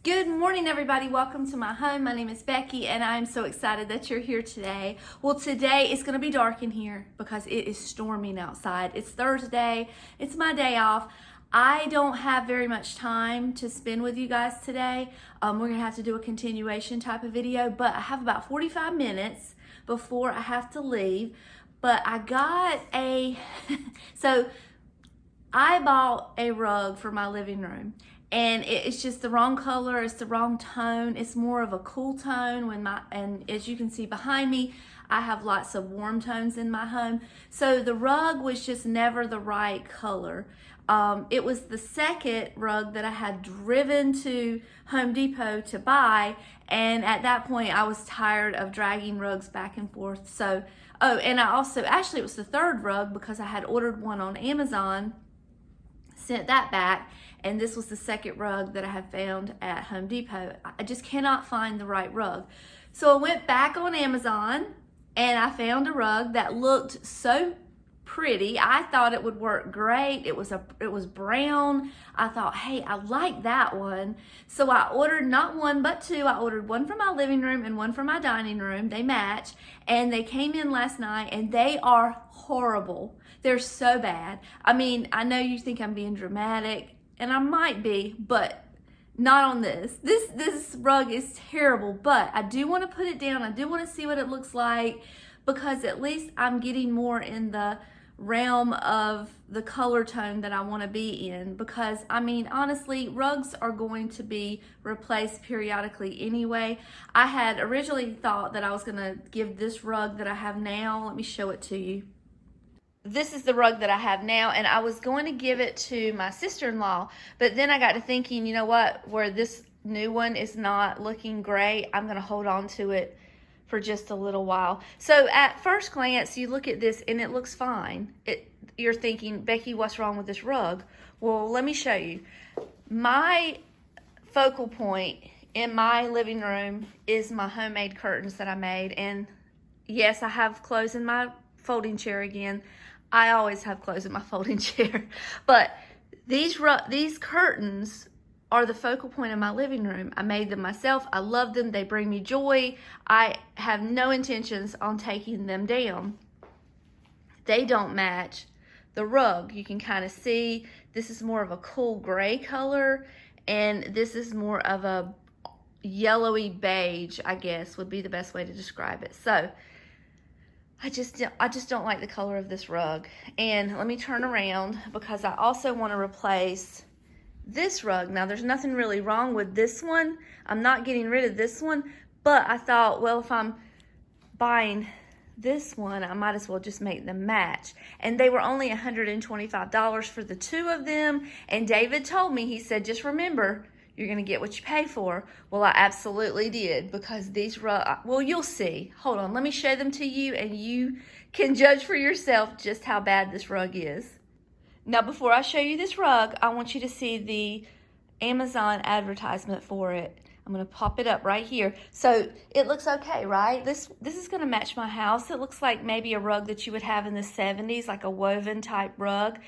Good morning, everybody. Welcome to my home. My name is Becky, and I'm so excited that you're here today. Well, today it's going to be dark in here because it is storming outside. It's Thursday. It's my day off. I don't have very much time to spend with you guys today. We're going to have to do a continuation type of video, but I have about 45 minutes before I have to leave. But I got so I bought a rug for my living room. And it's just the wrong color, it's the wrong tone. It's more of a cool tone and as you can see behind me, I have lots of warm tones in my home. So the rug was just never the right color. It was the second rug that I had driven to Home Depot to buy, and at that point I was tired of dragging rugs back and forth. So, and I also, actually it was the third rug because I had ordered one on Amazon, sent that back, and this was the second rug that I have found at Home Depot. I just cannot find the right rug. So I went back on Amazon and I found a rug that looked so pretty. I thought it would work great. It was brown. I thought, hey, I like that one. So I ordered not one but two. I ordered one for my living room and one for my dining room. They match, and they came in last night, and they are horrible. They're so bad. I mean, I know you think I'm being dramatic, and I might be, but not on this. This rug is terrible, but I do want to put it down. I do want to see what it looks like, because at least I'm getting more in the realm of the color tone that I want to be in. Because I mean, honestly, rugs are going to be replaced periodically anyway. I had originally thought that I was going to give this rug that I have now, let me show it to you. This is the rug that I have now, and I was going to give it to my sister-in-law, but then I got to thinking, you know what, where this new one is not looking great, I'm going to hold on to it for just a little while. So at first glance, you look at this and it looks fine. You're thinking, Becky, what's wrong with this rug? Well, let me show you. My focal point in my living room is my homemade curtains that I made, and yes, I have clothes in my folding chair again. I always have clothes in my folding chair, but these curtains are the focal point of my living room. I made them myself. I love them. They bring me joy. I have no intentions on taking them down. They don't match the rug. You can kind of see this is more of a cool gray color, and this is more of a yellowy beige, I guess would be the best way to describe it. So I just don't like the color of this rug. And let me turn around, because I also want to replace this rug. Now, there's nothing really wrong with this one. I'm not getting rid of this one, but I thought, well, if I'm buying this one, I might as well just make them match. And they were only $125 for the two of them. And David told me, he said, just remember, you're going to get what you pay for. Well, I absolutely did, because these rugs, well, you'll see. Hold on, let me show them to you, and you can judge for yourself just how bad this rug is. Now, before I show you this rug, I want you to see the Amazon advertisement for it. I'm going to pop it up right here. So it looks okay, right? This is going to match my house. It looks like maybe a rug that you would have in the 70s, like a woven type rug.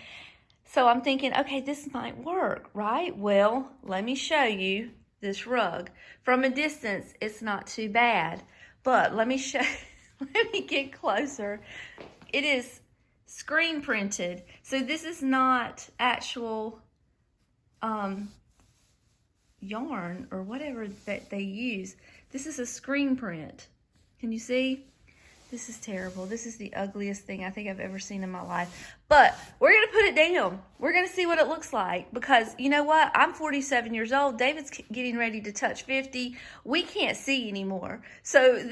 So I'm thinking, okay, this might work, right? Well, let me show you this rug. From a distance, it's not too bad, but let me get closer. It is screen printed. So this is not actual yarn or whatever that they use. This is a screen print. Can you see? This is terrible. This is the ugliest thing I think I've ever seen in my life. But we're going to put it down. We're going to see what it looks like, because you know what? I'm 47 years old. David's getting ready to touch 50. We can't see anymore. So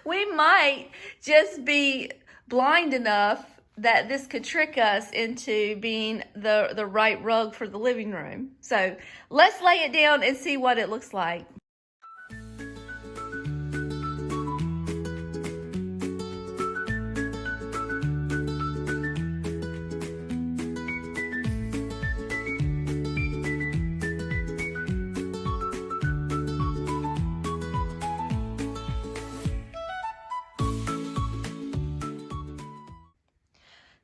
we might just be blind enough that this could trick us into being the right rug for the living room. So let's lay it down and see what it looks like.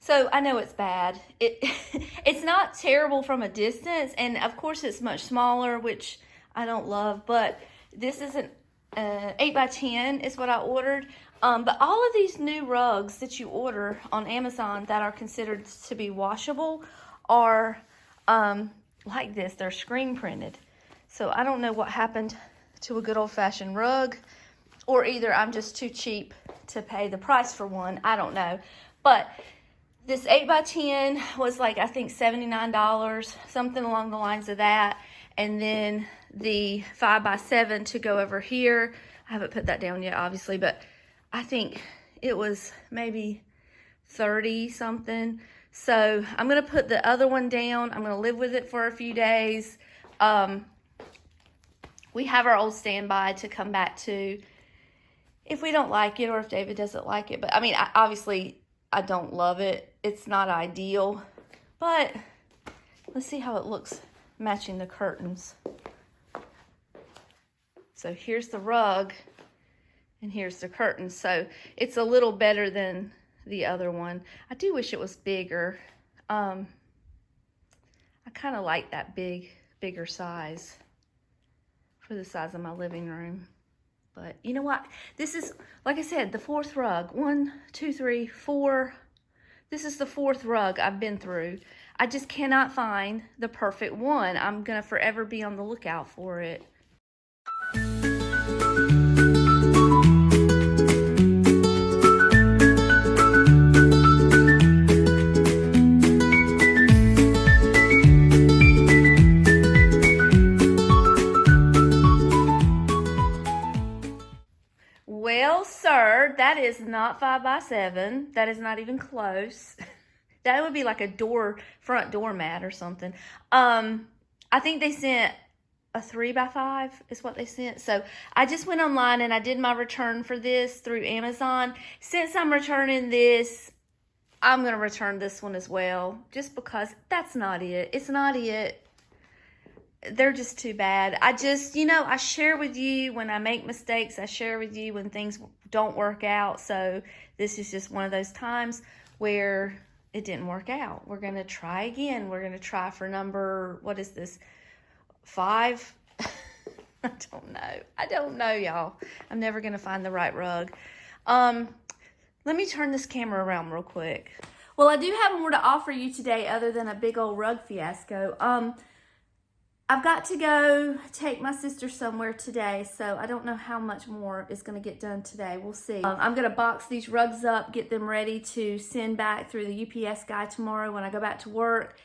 So I know it's bad. It's not terrible from a distance, and of course it's much smaller, which I don't love, but this is an 8x10 is what I ordered. But all of these new rugs that you order on Amazon that are considered to be washable are like this. They're screen printed. So I don't know what happened to a good old-fashioned rug, or either I'm just too cheap to pay the price for one. I don't know. But this 8x10 was like, I think $79, something along the lines of that. And then the 5x7 to go over here, I haven't put that down yet, obviously, but I think it was maybe 30 something. So I'm going to put the other one down. I'm going to live with it for a few days. We have our old standby to come back to if we don't like it or if David doesn't like it. But I mean, obviously I don't love it. It's not ideal, but let's see how it looks matching the curtains. So here's the rug and here's the curtains. So it's a little better than the other one. I do wish it was bigger. I kind of like that bigger size for the size of my living room. But you know what? This is, like I said, the fourth rug. 1, 2, 3, 4. This is the fourth rug I've been through. I just cannot find the perfect one. I'm going to forever be on the lookout for it. Well, sir, that is not 5x7. That is not even close. That would be like a front door mat or something. I think they sent a 3x5 is what they sent. So I just went online and I did my return for this through Amazon. Since I'm returning this, I'm going to return this one as well, just because that's not it. It's not it. They're just too bad. I just, I share with you when I make mistakes. I share with you when things don't work out. So this is just one of those times where it didn't work out. We're going to try again. We're going to try for number, what is this, 5? I don't know, y'all. I'm never going to find the right rug. Let me turn this camera around real quick. Well, I do have more to offer you today other than a big old rug fiasco. I've got to go take my sister somewhere today, so I don't know how much more is going to get done today. We'll see. I'm going to box these rugs up, get them ready to send back through the UPS guy tomorrow when I go back to work,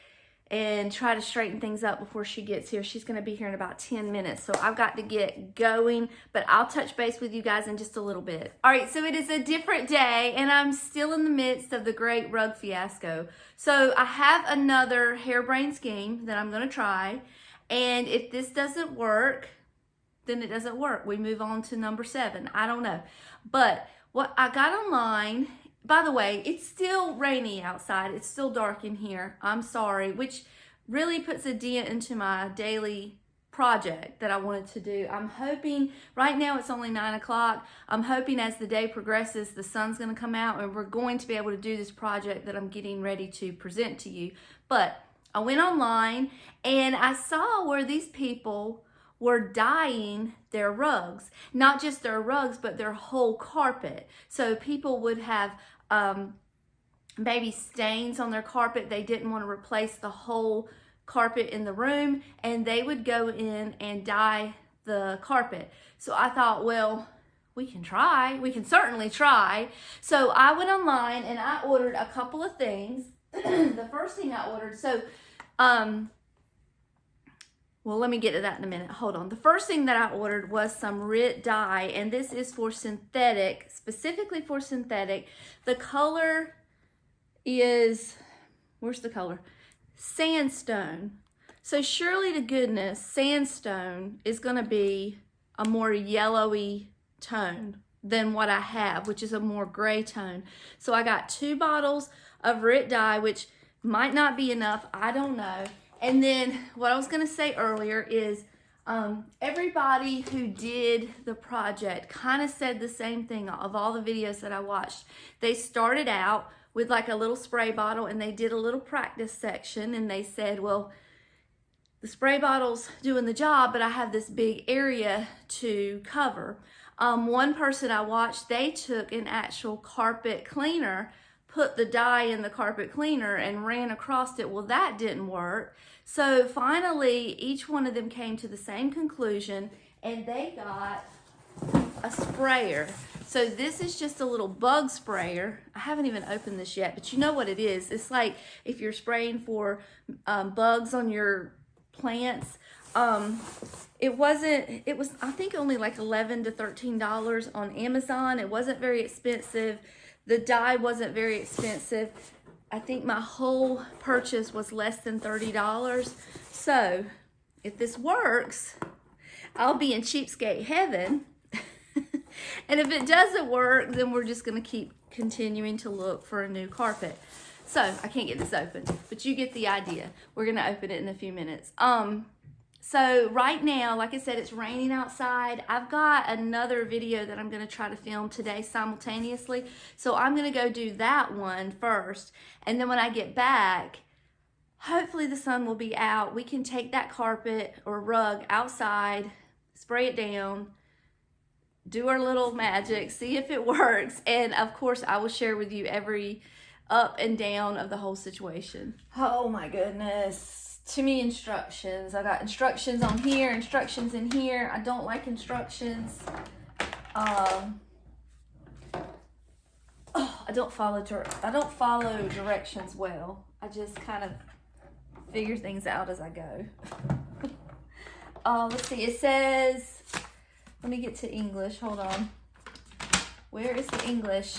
and try to straighten things up before she gets here. She's going to be here in about 10 minutes, so I've got to get going, but I'll touch base with you guys in just a little bit. All right, so it is a different day, and I'm still in the midst of the Great Rug Fiasco. So I have another hairbrained scheme that I'm going to try. And if this doesn't work, then it doesn't work. We move on to number 7. I don't know. But what I got online, by the way, it's still rainy outside. It's still dark in here. I'm sorry, which really puts a dent into my daily project that I wanted to do. I'm hoping, right now it's only 9 o'clock. I'm hoping as the day progresses, the sun's going to come out and we're going to be able to do this project that I'm getting ready to present to you. But I went online and I saw where these people were dyeing their rugs. Not just their rugs, but their whole carpet. So people would have maybe stains on their carpet. They didn't want to replace the whole carpet in the room, and they would go in and dye the carpet. So I thought, well, we can try. We can certainly try. So I went online and I ordered a couple of things. The first thing I ordered, well, let me get to that in a minute. Hold on. The first thing that I ordered was some RIT dye, and this is for synthetic, specifically for synthetic. The color is, where's the color? Sandstone. So surely to goodness, sandstone is going to be a more yellowy tone than what I have, which is a more gray tone. So I got 2 bottles of RIT dye, which might not be enough. I don't know. And then what I was going to say earlier is everybody who did the project kind of said the same thing of all the videos that I watched. They started out with like a little spray bottle, and they did a little practice section, and they said, well, the spray bottle's doing the job, but I have this big area to cover. One person I watched, they took an actual carpet cleaner, put the dye in the carpet cleaner and ran across it. Well, that didn't work. So finally, each one of them came to the same conclusion, and they got a sprayer. So this is just a little bug sprayer. I haven't even opened this yet, but you know what it is. It's like if you're spraying for bugs on your plants. It was I think only like $11 to $13 on Amazon. It wasn't very expensive. The dye wasn't very expensive. I think my whole purchase was less than $30. So if this works, I'll be in cheapskate heaven. And if it doesn't work, then we're just going to keep continuing to look for a new carpet. So I can't get this open, but you get the idea. We're going to open it in a few minutes. So right now, like I said, it's raining outside. I've got another video that I'm going to try to film today simultaneously. So I'm going to go do that one first. And then when I get back, hopefully the sun will be out. We can take that carpet or rug outside, spray it down, do our little magic, see if it works. And of course, I will share with you every up and down of the whole situation. Oh my goodness. Too many instructions. I got instructions on here, instructions in here. I don't like instructions. I don't follow directions well. I just kind of figure things out as I go. Let's see. It says, let me get to English. Hold on. Where is the English?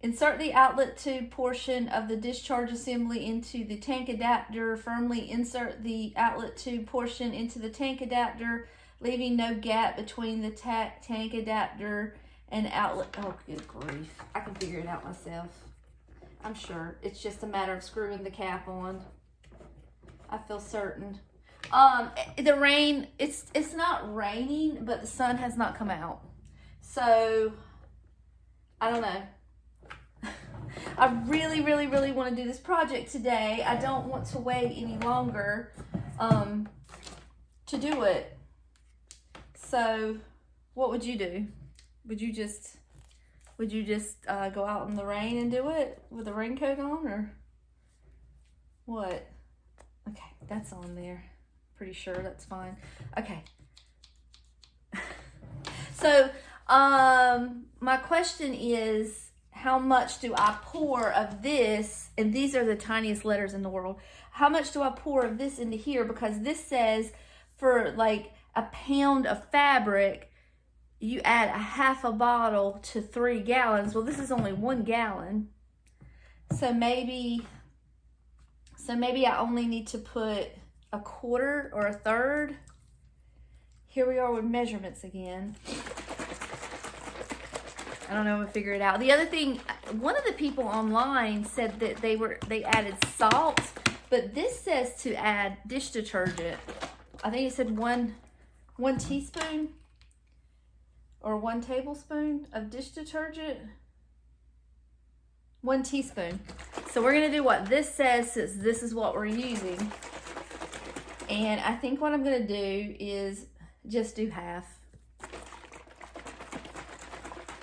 Insert the outlet tube portion of the discharge assembly into the tank adapter. Firmly insert the outlet tube portion into the tank adapter, leaving no gap between the tank adapter and outlet. Oh, good grief. I can figure it out myself. I'm sure. It's just a matter of screwing the cap on. I feel certain. The rain, it's not raining, but the sun has not come out. So, I don't know. I really, really, really want to do this project today. I don't want to wait any longer to do it. So, what would you do? Would you just go out in the rain and do it with a raincoat on, or what? Okay, that's on there. Pretty sure that's fine. Okay. So, my question is, how much do I pour of this? And these are the tiniest letters in the world. How much do I pour of this into here? Because this says for like a pound of fabric, you add a half a bottle to 3 gallons. Well, this is only 1 gallon. So maybe I only need to put a quarter or a third. Here we are with measurements again. I don't know, we'll figure it out. The other thing, one of the people online said that they added salt, but this says to add dish detergent. I think it said one teaspoon or 1 tablespoon of dish detergent. 1 teaspoon. So we're gonna do what this says, since this is what we're using. And I think what I'm gonna do is just do half.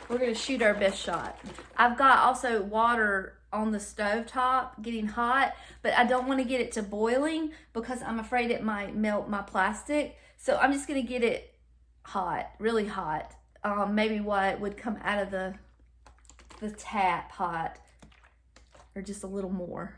We're gonna shoot our best shot. I've got also water on the stove top getting hot, but I don't want to get it to boiling because I'm afraid it might melt my plastic. So I'm just gonna get it hot, really hot. Maybe what would come out of the tap hot, or just a little more.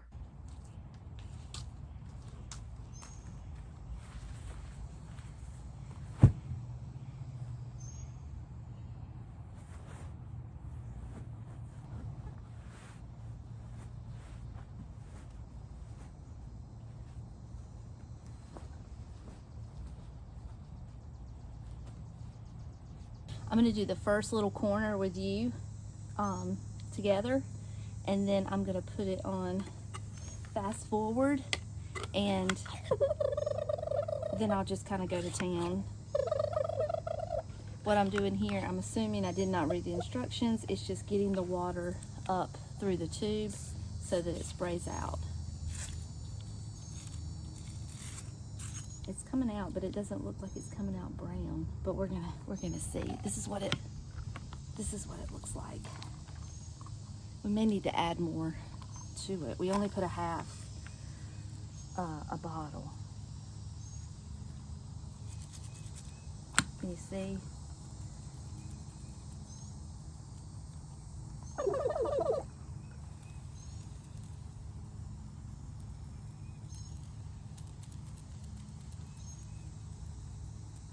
I'm going to do the first little corner with you together, and then I'm going to put it on fast forward, and then I'll just kind of go to town. What I'm doing here, I'm assuming I did not read the instructions. It's just getting the water up through the tube so that it sprays out. It's coming out, but it doesn't look like it's coming out brown. But we're gonna see. This is what it looks like. We may need to add more to it. We only put a half a bottle. Can you see?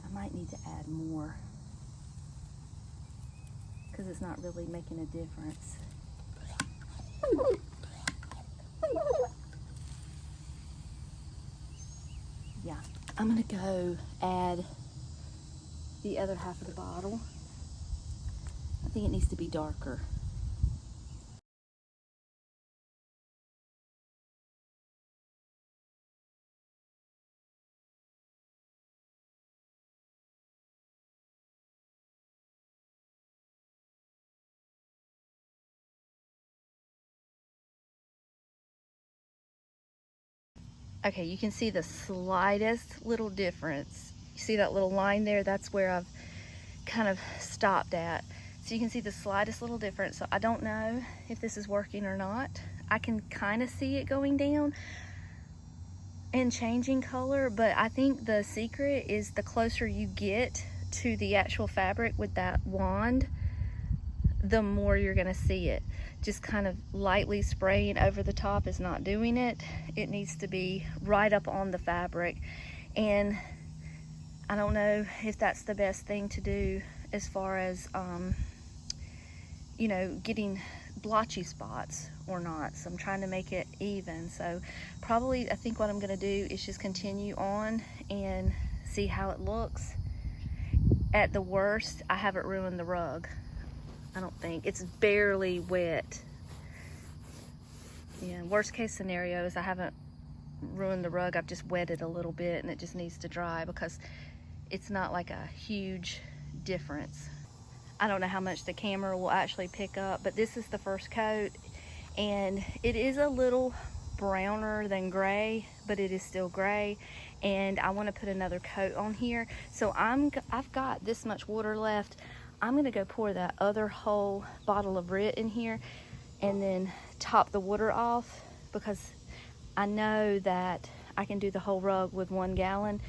I might need to add more because it's not really making a difference. Yeah, I'm gonna go add the other half of the bottle. I think it needs to be darker. Okay, you can see the slightest little difference. You see that little line there? That's where I've kind of stopped at. So you can see the slightest little difference. So I don't know if this is working or not. I can kind of see it going down and changing color, but I think the secret is the closer you get to the actual fabric with that wand, the more you're gonna see it. Just kind of lightly spraying over the top is not doing it. It needs to be right up on the fabric. And I don't know if that's the best thing to do as far as, you know, getting blotchy spots or not. So I'm trying to make it even. So probably I think what I'm gonna do is just continue on and see how it looks. At the worst, I haven't ruined the rug. I don't think. It's barely wet. Yeah, worst case scenario is I haven't ruined the rug. I've just wet it a little bit and it just needs to dry because it's not like a huge difference. I don't know how much the camera will actually pick up, but this is the first coat and it is a little browner than gray, but it is still gray. And I want to put another coat on here. So I've got this much water left. I'm gonna go pour that other whole bottle of Rit in here and then top the water off because I know that I can do the whole rug with 1 gallon.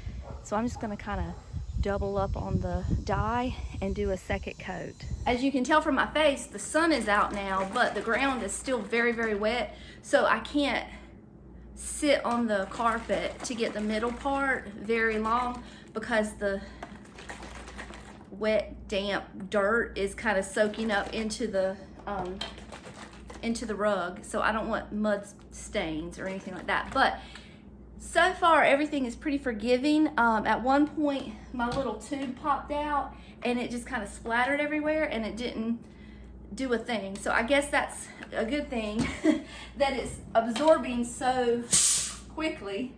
So I'm just gonna kind of double up on the dye and do a second coat. As you can tell from my face, the sun is out now, but the ground is still very, very wet. So I can't sit on the carpet to get the middle part very long because the wet, damp dirt is kind of soaking up into the rug. So I don't want mud stains or anything like that. But so far, everything is pretty forgiving. At one point, my little tube popped out and it just kind of splattered everywhere and it didn't do a thing. So I guess that's a good thing that it's absorbing so quickly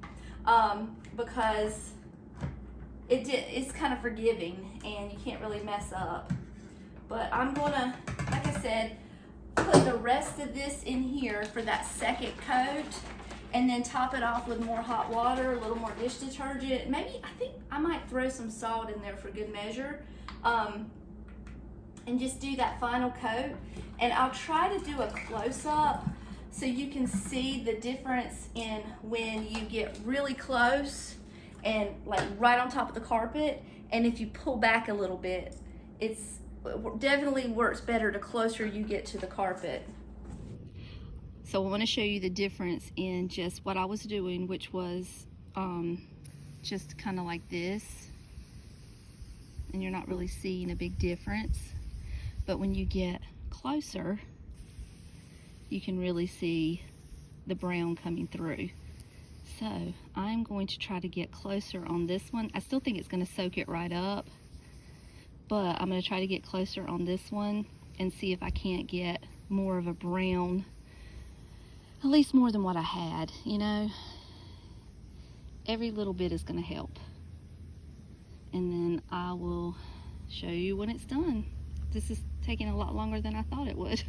because it's kind of forgiving and you can't really mess up. But I'm gonna, like I said, put the rest of this in here for that second coat and then top it off with more hot water, a little more dish detergent. Maybe, I think I might throw some salt in there for good measure. And just do that final coat. And I'll try to do a close-up so you can see the difference in when you get really close and like right on top of the carpet, and if you pull back a little bit, it definitely works better the closer you get to the carpet. So I want to show you the difference in just what I was doing, which was just kind of like this, and you're not really seeing a big difference. But when you get closer, you can really see the brown coming through. So I'm going to try to get closer on this one. I still think it's going to soak it right up, but I'm going to try to get closer on this one and see if I can't get more of a brown, at least more than what I had. You know, every little bit is going to help. And then I will show you when it's done. This is taking a lot longer than I thought it would.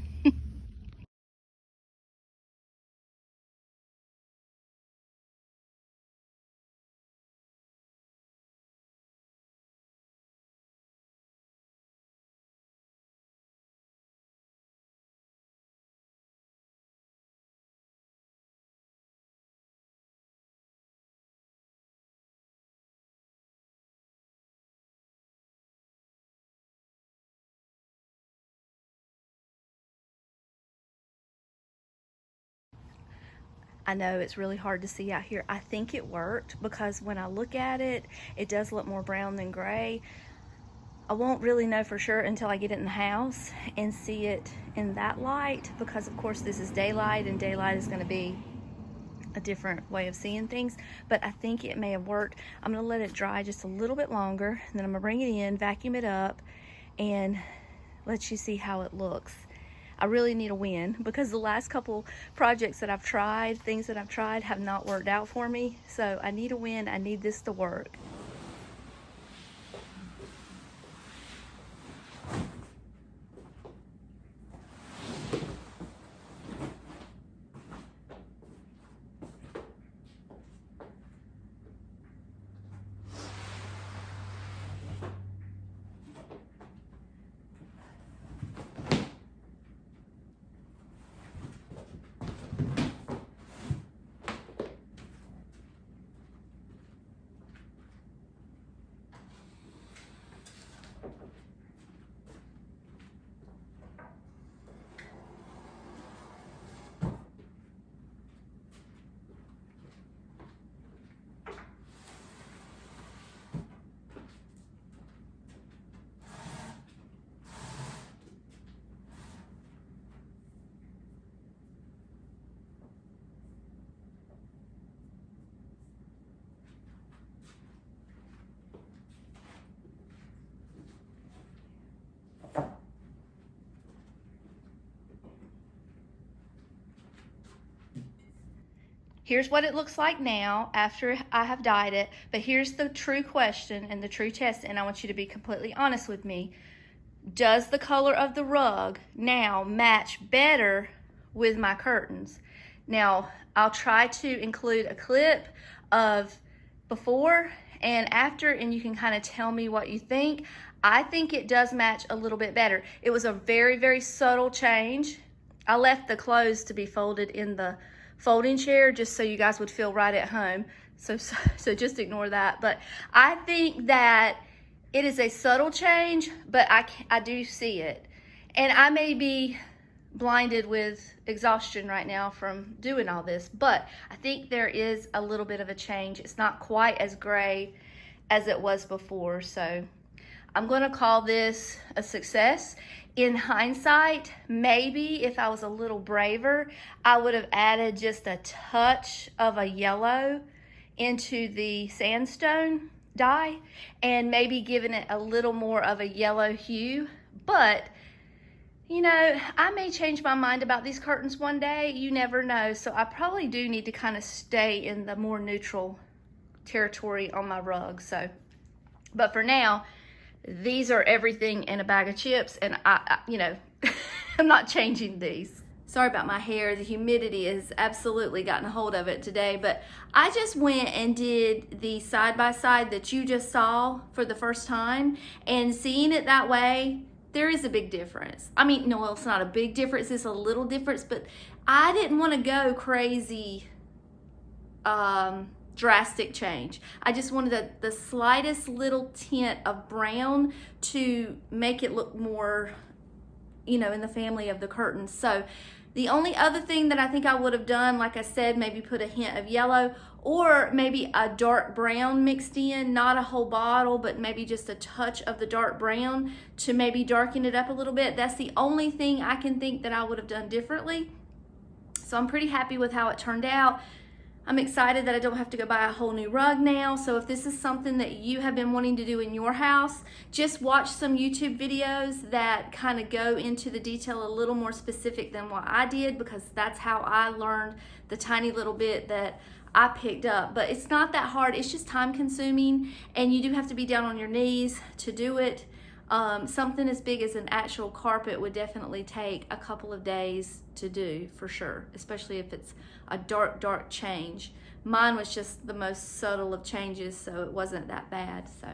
I know it's really hard to see out here. I think it worked because when I look at it, it does look more brown than gray. I won't really know for sure until I get it in the house and see it in that light, because of course this is daylight and daylight is going to be a different way of seeing things, but I think it may have worked. I'm going to let it dry just a little bit longer, and then I'm going to bring it in, vacuum it up, and let you see how it looks. I really need a win because the last couple projects that I've tried, things that I've tried, have not worked out for me. So I need a win. I need this to work. Here's what it looks like now after I have dyed it, but here's the true question and the true test, and I want you to be completely honest with me. Does the color of the rug now match better with my curtains? Now, I'll try to include a clip of before and after, and you can kind of tell me what you think. I think it does match a little bit better. It was a very, very subtle change. I left the clothes to be folded in the folding chair just so you guys would feel right at home. So just ignore that. But I think that it is a subtle change, but I do see it. And I may be blinded with exhaustion right now from doing all this, but I think there is a little bit of a change. It's not quite as gray as it was before. So I'm gonna call this a success. In hindsight, maybe if I was a little braver, I would have added just a touch of a yellow into the sandstone dye and maybe given it a little more of a yellow hue. But, you know, I may change my mind about these curtains one day. You never know. So I probably do need to kind of stay in the more neutral territory on my rug. So, but for now, these are everything in a bag of chips, and I you know, I'm not changing these. Sorry about my hair. The humidity has absolutely gotten a hold of it today, but I just went and did the side-by-side that you just saw for the first time, and seeing it that way, there is a big difference. I mean, no, it's not a big difference, it's a little difference, but I didn't want to go crazy drastic change. I just wanted the slightest little tint of brown to make it look more, you know, in the family of the curtains. So the only other thing that I think I would have done, like I said, maybe put a hint of yellow or maybe a dark brown mixed in, not a whole bottle, but maybe just a touch of the dark brown to maybe darken it up a little bit. That's the only thing I can think that I would have done differently. So I'm pretty happy with how it turned out. I'm excited that I don't have to go buy a whole new rug now. So if this is something that you have been wanting to do in your house, just watch some YouTube videos that kind of go into the detail a little more specific than what I did, because that's how I learned the tiny little bit that I picked up. But it's not that hard. It's just time consuming, and you do have to be down on your knees to do it. Something as big as an actual carpet would definitely take a couple of days to do for sure, especially if it's a dark change. Mine was just the most subtle of changes, so it wasn't that bad. So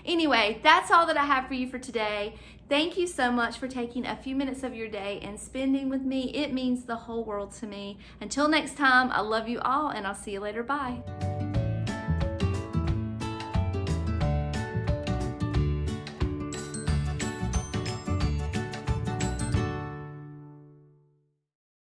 anyway, that's all that I have for you for today. Thank you so much for taking a few minutes of your day and spending with me. It means the whole world to me. Until next time, I love you all, and I'll see you later. Bye.